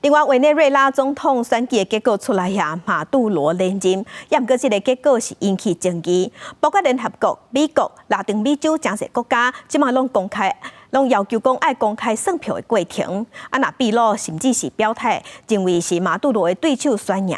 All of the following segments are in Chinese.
另外，委内瑞拉总统选举的结果出来呀，马杜罗连任，也毋过这个结果是引起争议。包括联合国、美国、拉丁美洲真侪国家，即马拢要求讲爱公开算票的过程。若秘鲁甚至是表态，认为是马杜罗的对手选赢。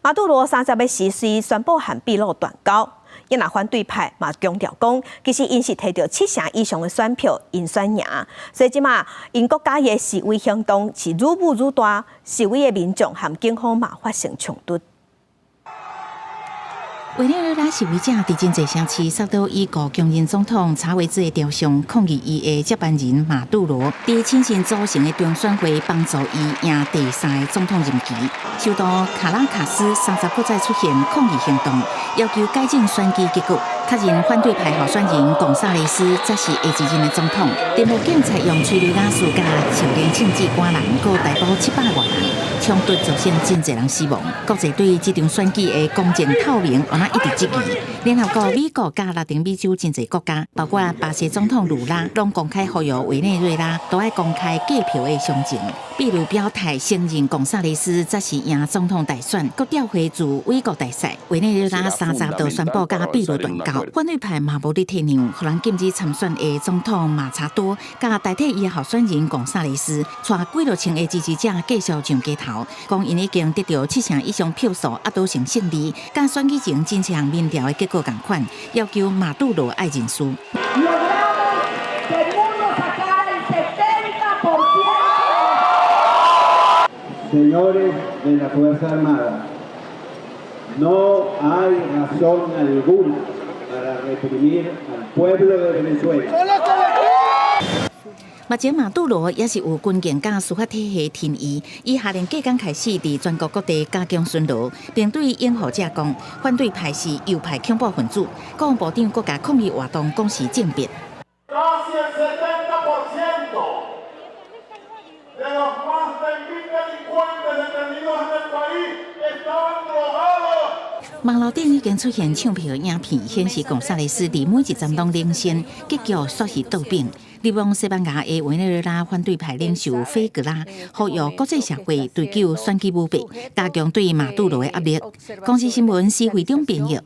马杜罗30日时宣布和秘鲁断交。因若反对派嘛强调讲，其实因是摕到70%以上的选票，因选赢。所以即马因国家的示威行动是愈舞愈大，示威的民众和警方嘛发生冲突。委内瑞拉示威者伫真侪城市杀到已故强人总统查韦兹的雕像，抗议伊的接班人马杜罗伫亲信组成的中选会帮助伊赢第3个总统任期。首都卡拉卡斯30日再出现抗议行动，要求改正选举结果，确认反对派候选人贡萨雷斯才是下一任的总统。联合警察用催泪瓦斯加手电庆忌赶人，搁逮捕700多人，冲突造成真侪人死亡。国际对这场选举的公正透明，一直质疑。联合国、美国加拉丁美洲真侪国家，包括巴西总统卢拉，拢公开呼吁委内瑞拉都要公开计票的详情。比如表态承认贡萨雷斯才是赢总统大选，搁调回自美国大赛。委内瑞拉30日就宣布甲秘鲁断交，反对派嘛无伫退让，互人禁止参选的总统马查多，甲代替伊的候选人贡萨雷斯，带几落千的支持者继续上街头，讲因已经得到70%以上票数，压倒性胜利，甲选举前真像民调的结果同款，要求马杜罗爱认输。Señores de la Fuerza Armada, no hay razón alguna para reprimir al pueblo de Venezuela. 目前马杜罗也是有军警甲司法体系天意，伊下令隔天开始伫全国各地加强巡逻，并对拥护者讲，反对派是右派恐怖分子。国防部长国家抗议活动讲是政变。网络顶已经出现抢票影片，显示贡萨雷斯伫每一站拢领先，结局却是倒饼。利用西班牙的委内瑞拉反对派领袖菲格拉，呼吁国际社会追究选举舞弊，加强对马杜罗的压力。公司新闻是会中编译。